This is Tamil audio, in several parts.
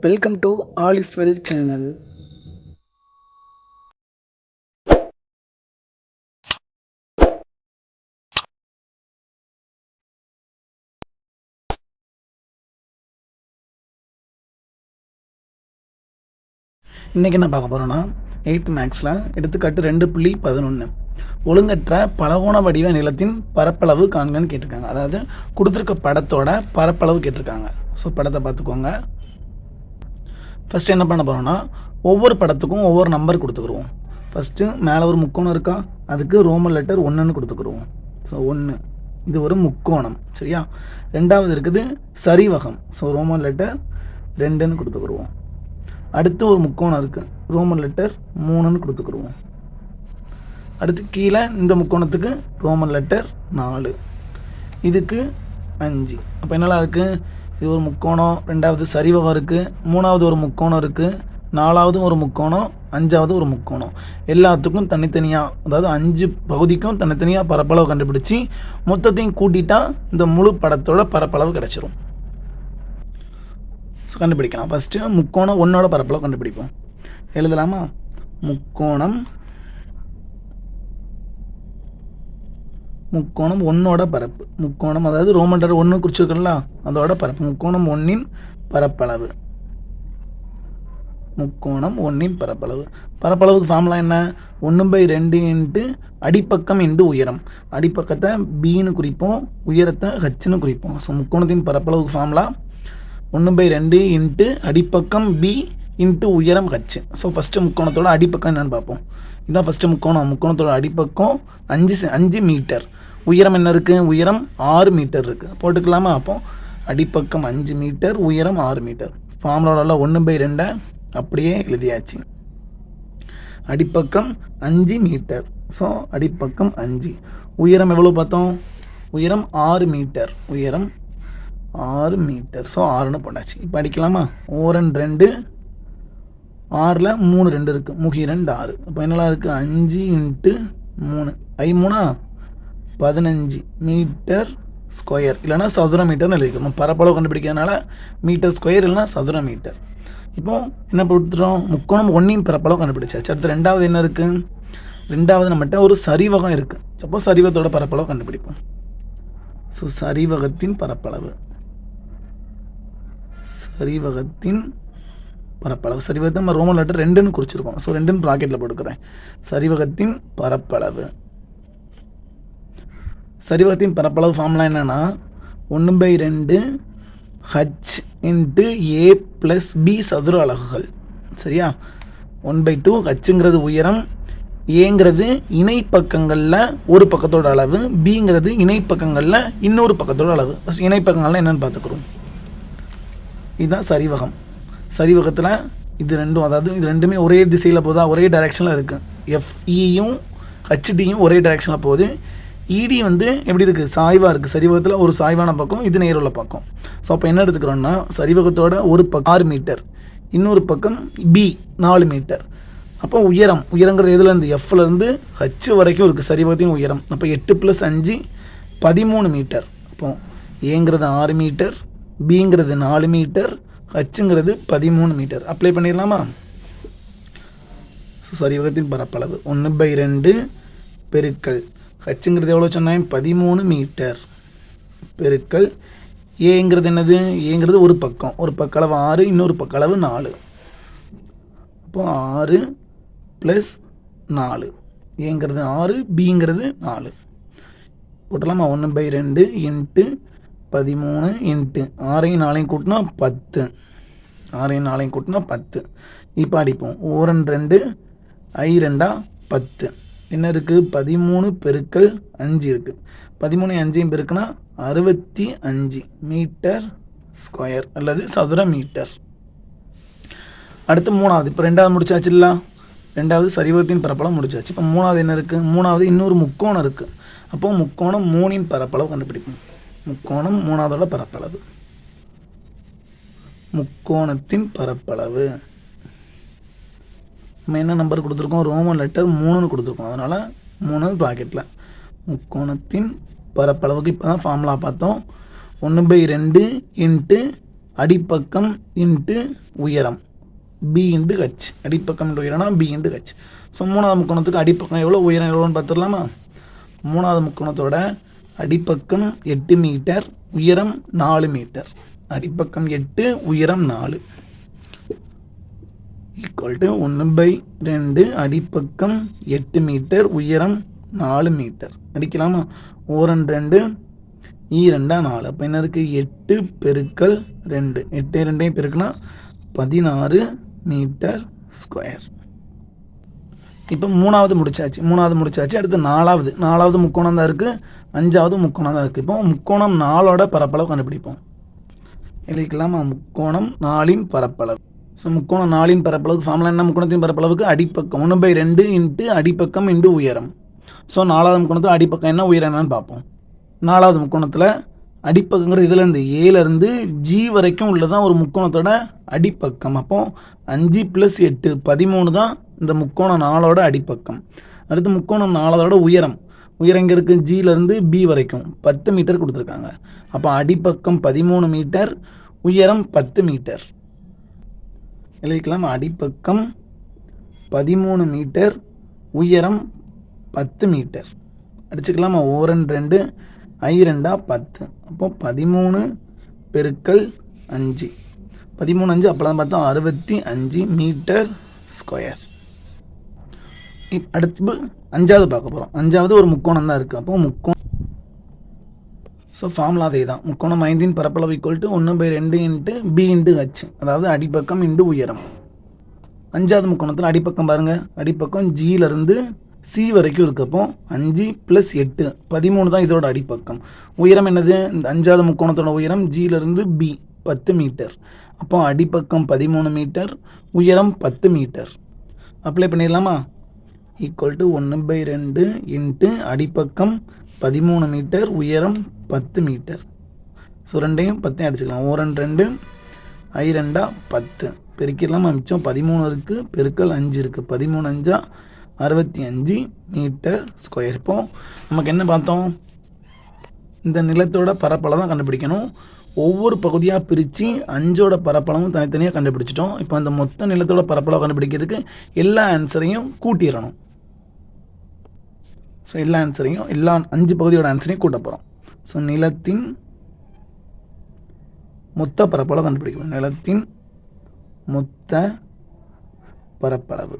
Welcome to all is well channel. இன்றைக்கி என்ன பார்க்க போகிறோன்னா 8th மேக்ஸில் எடுத்துக்காட்டு 2.11 ஒழுங்கற்ற பலகோண வடிவ நிலத்தின் பரப்பளவு காண்கன்னு கேட்டிருக்காங்க. அதாவது கொடுத்துருக்க படத்தோட பரப்பளவு கேட்டிருக்காங்க. ஸோ படத்தை பார்த்துக்கோங்க. ஃபஸ்ட்டு என்ன பண்ண போகிறோன்னா ஒவ்வொரு படத்துக்கும் ஒவ்வொரு நம்பர் கொடுத்துக்குருவோம். ஃபஸ்ட்டு மேலே ஒரு முக்கோணம் இருக்கா, அதுக்கு ரோமன் லெட்டர் 1ன்னு கொடுத்துக்குருவோம். ஸோ 1 இது ஒரு முக்கோணம், சரியா. ரெண்டாவது இருக்குது சரிவகம். ஸோ ரோமன் லெட்டர் 2ன்னு கொடுத்துக்குருவோம். அடுத்து ஒரு முக்கோணம் இருக்குது, ரோமன் லெட்டர் 3ன்னு கொடுத்துக்குருவோம். அடுத்து கீழே இந்த முக்கோணத்துக்கு ரோமன் லெட்டர் 4, இதுக்கு 5. அப்போ என்னெல்லாம் இருக்குது, இது ஒரு முக்கோணம், ரெண்டாவது சரிவகம் இருக்குது, மூணாவது ஒரு முக்கோணம் இருக்குது, நாலாவது ஒரு முக்கோணம், அஞ்சாவது ஒரு முக்கோணம். எல்லாத்துக்கும் தனித்தனியாக, அதாவது 5 பகுதிக்கும் தனித்தனியாக பரப்பளவு கண்டுபிடிச்சி மொத்தத்தையும் கூட்டிட்டா இந்த முழு படத்தோட பரப்பளவு கிடச்சிரும். கண்டுபிடிக்கலாம். ஃபஸ்ட்டு முக்கோணம் 1ஓட பரப்பளவு கண்டுபிடிப்போம். எழுதலாமா? முக்கோணம் 1ஓட பரப்பு. முக்கோணம் அதாவது ரோமன் லெட்டர் 1 குறிச்சிருக்கல, அதோட பரப்பு. முக்கோணம் 1இன் பரப்பளவு. முக்கோணம் 1இன் பரப்பளவு. பரப்பளவுக்கு ஃபார்முலா என்ன? 1/2 இன்ட்டு அடிப்பக்கம் இன்ட்டு உயரம். அடிப்பக்கத்தை பின்னு குறிப்போம், உயரத்தை ஹச்ன்னு குறிப்போம். ஸோ முக்கோணத்தின் பரப்பளவுக்கு ஃபார்முலா 1/2 இன்ட்டு அடிப்பக்கம் பி இன்ட்டு உயரம் ஹச். ஸோ ஃபஸ்ட்டு முக்கோணத்தோட அடிப்பக்கம் என்னென்னு பார்ப்போம். இதுதான் ஃபஸ்ட்டு முக்கோணம். முக்கோணத்தோட அடிப்பக்கம் 5 மீட்டர். உயரம் என்ன இருக்குது? உயரம் 6 மீட்டர் இருக்குது. போட்டுக்கலாமா? அப்போ அடிப்பக்கம் 5 மீட்டர், உயரம் 6 மீட்டர். ஃபார்முலாவில் 1/2 அப்படியே எழுதியாச்சு. அடிப்பக்கம் 5 மீட்டர். ஸோ அடிப்பக்கம் 5. உயரம் எவ்வளோ பார்த்தோம்? உயரம் 6 மீட்டர். உயரம் 6 மீட்டர். ஸோ 6ன்னு போட்டாச்சு. இப்போ அடிக்கலாமா? 2 6ல் 3 2 இருக்குது, முகி 2 6. இப்போ என்னெல்லாம் இருக்குது? 5 இன்ட்டு 3 3 15 மீட்டர் ஸ்கொயர், இல்லைனா சதுர மீட்டர்னு எழுதிக்கணும். பரப்பளவு கண்டுபிடிக்கிறதுனால மீட்டர் ஸ்கொயர் இல்லைனா சதுர மீட்டர். இப்போ என்ன கொடுத்துட்டோம்? முக்கோணம் 1இன் பரப்பளவு கண்டுபிடிச்சாச்சு. அடுத்து ரெண்டாவது என்ன இருக்குது? ரெண்டாவது நம்மகிட்ட ஒரு சரிவகம் இருக்குது. சப்போஸ் சரிவகத்தோட பரப்பளவு கண்டுபிடிப்போம். ஸோ சரிவகத்தின் பரப்பளவு. சரிவகத்தின் பரப்பளவு. சரிவகத்தை நம்ம ரோமன் லெட்டர் 2ன்னு குறிச்சிருக்கோம். ஸோ 2ன்னு ப்ராக்கெட்டில் போட்டுக்கிறேன். சரிவகத்தின் பரப்பளவு. சரிவகத்தின் பரப்பளவு ஃபார்முலா என்னென்னா 1/2 ஹச் இன்ட்டு ஏ ப்ளஸ் பி சதுர அலகுகள், சரியா. 1/2 ஹச்சுங்கிறது உயரம், ஏங்கிறது இணை பக்கங்களில் ஒரு பக்கத்தோட அளவு, பிங்கிறது இணை பக்கங்களில் இன்னொரு பக்கத்தோட அளவு. இணை பக்கங்கள்லாம் என்னென்னு பார்த்துக்குறோம். இதுதான் சரிவகம். சரிவகத்தில் இது ரெண்டும், அதாவது இது ரெண்டுமே ஒரே திசையில் போதா, ஒரே டைரெக்ஷனில் இருக்குது. எஃப்இயும் ஹச்டியும் ஒரே டைரெக்ஷனில் போகுது. இடி எப்படி இருக்குது? சாய்வாக இருக்குது. சரிவகத்தில் ஒரு சாய்வான பக்கம், இது நேருள்ள பக்கம். ஸோ அப்போ என்ன எடுத்துக்கிறோன்னா, சரிவகத்தோட ஒரு பக்கம் 6 மீட்டர், இன்னொரு பக்கம் பி 4 மீட்டர். அப்போ உயரங்கிறது எதுலேருந்து? எஃப்லேருந்து ஹச் வரைக்கும் இருக்குது சரிவகத்தின் உயரம். அப்போ 8 + 5 13 மீட்டர். அப்போ ஏங்கிறது 6 மீட்டர், பிங்கிறது 4 மீட்டர், ஹச்சுங்கிறது 13 மீட்டர். அப்ளை பண்ணிடலாமா? ஸோ சரிவகத்தின் பரப்பளவு 1/2 பெருக்கல் ஹச்சுங்கிறது எவ்வளோ சொன்னேன்? 13 மீட்டர் பெருக்கல் ஏங்கிறது என்னது? ஏங்கிறது ஒரு பக்கம், ஒரு பக்க அளவு 6, இன்னொரு பக்க அளவு 4. அப்போ 6 + 4. ஏங்கிறது 6, பிங்கிறது 4. போட்டலாமா? 1/2 இன்ட்டு 13 இன்ட்டு 6ஐயும் 4ஐயும் கூட்டினா 10. 6ஐயும் 4ஐயும் கூட்டினா 10. இப்போ அடிப்போம். 2 2 10. என்ன இருக்குது? 13 பெருக்கல் 5 இருக்குது. 13 5ஐயும் பெருக்குனா 65 மீட்டர் ஸ்கொயர் அல்லது சதுர மீட்டர். அடுத்து மூணாவது. இப்போ ரெண்டாவது முடிச்சாச்சு இல்லை? ரெண்டாவது சரிவகத்தின் பரப்பளவு முடிச்சாச்சு. இப்போ மூணாவது என்ன இருக்குது? மூணாவது இன்னொரு முக்கோணம் இருக்குது. அப்போது முக்கோணம் 3இன் பரப்பளவு கண்டுபிடிப்போம். முக்கோணம் 3வதோட பரப்பளவு. முக்கோணத்தின் பரப்பளவு நம்ம என்ன நம்பர் கொடுத்துருக்கோம்? ரோமன் லெட்டர் 3ன்னு கொடுத்துருக்கோம். அதனால் 3 ப்ராக்கெட்டில். முக்கோணத்தின் பரப்பளவுக்கு இப்போ தான் ஃபார்முலா பார்த்தோம். 1/2 இன்ட்டு அடிப்பக்கம் இன்ட்டு உயரம் பி இன்ட்டு ஹச். அடிப்பக்கம் இன்ட்டு உயரம்னா பி இன்ட்டு ஹச். ஸோ மூணாவது முக்கோணத்துக்கு அடிப்பக்கம் எவ்வளோ, உயரம் எவ்வளோன்னு பார்த்துடலாமா? மூணாவது முக்கோணத்தோட அடிப்பக்கம் 8 மீட்டர், உயரம் 4 மீட்டர். அடிப்பக்கம் 8, உயரம் 4 ஈக்குவல் டு 1/2 அடிப்பக்கம் 8 மீட்டர், உயரம் 4 மீட்டர். அடிக்கலாமா? 1 2 2 4. அப்போ என்ன இருக்குது? 8 பெருக்கல் 2. 8 2 பெருக்குனா 16 மீட்டர் ஸ்கொயர். இப்போ மூணாவது முடிச்சாச்சு. அடுத்து நாலாவது முக்கோணம் தான் இருக்குது, அஞ்சாவது முக்கோணம் தான் இருக்குது. இப்போ முக்கோணம் 4ஓட பரப்பளவு கண்டுபிடிப்போம். எழுதிக்கலாமா? முக்கோணம் 4இன் பரப்பளவு. ஸோ முக்கோணம் 4இன் பரப்பளவுக்கு ஃபார்முலா என்ன? முக்கோணத்தின் பரப்பளவுக்கு அடிப்பக்கம் 1/2 இன்ட்டு அடிப்பக்கம் இன்ட்டு உயரம். ஸோ நாலாவது முக்கோணத்தில் அடிப்பக்கம் என்ன, உயரம் என்னன்னு பார்ப்போம். நாலாவது முக்கோணத்தில் அடிப்பக்கங்கிறது இதுலேருந்து ஏலேருந்து ஜி வரைக்கும் உள்ளதான் ஒரு முக்கோணத்தோட அடிப்பக்கம். அப்போ 5 + 8 13 தான் இந்த முக்கோணம் 4ஓட அடிப்பக்கம். அடுத்து முக்கோணம் 4ஓட உயரம் இங்கே இருக்குது, ஜியிலேருந்து பி வரைக்கும் 10 மீட்டர் கொடுத்துருக்காங்க. அப்போ அடிப்பக்கம் 13 மீட்டர், உயரம் 10 மீட்டர். எழுதிக்கலாம். அடிப்பக்கம் 13 மீட்டர், உயரம் 10 மீட்டர். அடிச்சுக்கலாமா? 1 2 2 10. அப்போ 13 பெருக்கல் 5. 13 5 அப்போலாம் பார்த்தா 65 மீட்டர் ஸ்கொயர். அடுத்து அஞ்சாவது பார்க்க போகிறோம். அஞ்சாவது ஒரு முக்கோணம் தான் இருக்குது. அப்போ முக்கோணம், ஸோ ஃபார்முலா அதே தான். முக்கோணம் 5இன் பரப்பளவு equal to 1/2 into B into H, அதாவது அடிப்பக்கம் இன்ட்டு உயரம். அஞ்சாவது முக்கோணத்தில் அடிப்பக்கம் பாருங்கள், அடிப்பக்கம் ஜியிலேருந்து சி வரைக்கும் இருக்குது. அப்போ 5 + 8 13 தான் இதோட அடிப்பக்கம். உயரம் என்னது? இந்த அஞ்சாவது முக்கோணத்தோட உயரம் ஜியிலேருந்து பி 10 மீட்டர். அப்போ அடிப்பக்கம் 13 மீட்டர், உயரம் 10 மீட்டர். அப்ளை பண்ணிடலாமா? ஈக்குவல் டு 1/2 இன்ட்டு அடிப்பக்கம் 13 மீட்டர், உயரம் 10 மீட்டர். ஸோ 2ஐயும் 10 அடிச்சுக்கலாம். 1 2 2 10 பெருக்கிடலாமா? மிச்சம் 13 இருக்குது, பெருக்கல் 5 இருக்குது. 13 5 65 மீட்டர் ஸ்கொயர். இப்போ நமக்கு என்ன பார்த்தோம்? இந்த நிலத்தோட பரப்பளவு தான் கண்டுபிடிக்கணும். ஒவ்வொரு பகுதியாக பிரித்து 5ஓட பரப்பளவும் தனித்தனியாக கண்டுபிடிச்சிட்டோம். இப்போ அந்த மொத்த நிலத்தோட பரப்பளவு கண்டுபிடிக்கிறதுக்கு எல்லா ஆன்சரையும் கூட்டிடணும். ஸோ எல்லா 5 பகுதியோட ஆன்சரையும் கூட்ட போகிறோம். ஸோ நிலத்தின் மொத்த பரப்பளவு கண்டுபிடிக்கணும். நிலத்தின் மொத்த பரப்பளவு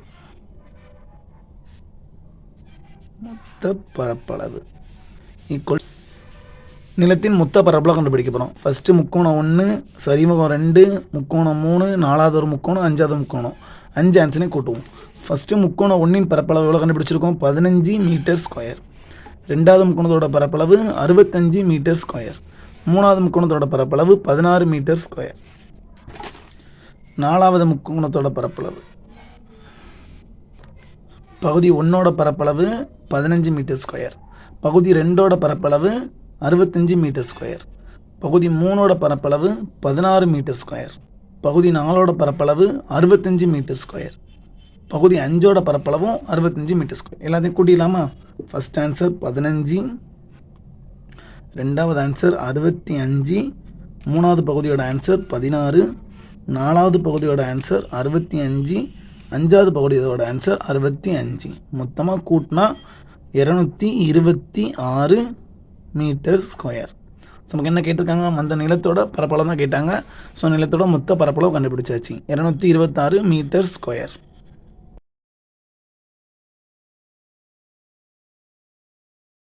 ஈக்குவல் நிலத்தின் மொத்த பரப்பளவு கண்டுபிடிக்க போகிறோம். ஃபஸ்ட்டு முக்கோணம் 1, சரிமுகம் 2, முக்கோணம் 3, 4வது ஒரு முக்கோணம், 5வது முக்கோணம். 5 ஆன்சரையும் கூட்டுவோம். ஃபஸ்ட்டு முக்கோணம் 1இன் பரப்பளவு எவ்வளோ கண்டுபிடிச்சிருக்கோம்? 15 மீட்டர் ஸ்கொயர். ரெண்டாவது முக்கோணத்தோட பரப்பளவு 65 மீட்டர் ஸ்கொயர். மூணாவது முக்கோணத்தோட பரப்பளவு 16 மீட்டர் ஸ்கொயர். நாலாவது முக்கோணத்தோட பரப்பளவு பகுதி 1ஓட பரப்பளவு 15 மீட்டர் ஸ்கொயர். பகுதி 2ஓட பரப்பளவு 65 மீட்டர் ஸ்கொயர். பகுதி 3ஓட பரப்பளவு 16 மீட்டர் ஸ்கொயர். பகுதி 4ஓட பரப்பளவு 65 மீட்டர் ஸ்கொயர். பகுதி 5ஓட பரப்பளவும் 65 மீட்டர் ஸ்கொயர். எல்லாத்தையும் கூட்டிடலாமா? ஃபஸ்ட் ஆன்சர் 15, ரெண்டாவது ஆன்சர் 65, மூணாவது பகுதியோட ஆன்சர் 16, நாலாவது பகுதியோட ஆன்சர் 65, அஞ்சாவது பகுதியோட ஆன்சர் 65. மொத்தமாக கூட்டினா 226 மீட்டர் ஸ்கொயர். ஸோ நமக்கு என்ன கேட்டிருக்காங்க? அந்த நிலத்தோட பரப்பளவு தான் கேட்டாங்க. ஸோ நிலத்தோட மொத்த பரப்பளவு கண்டுபிடிச்சாச்சு, 226 மீட்டர் ஸ்கொயர்.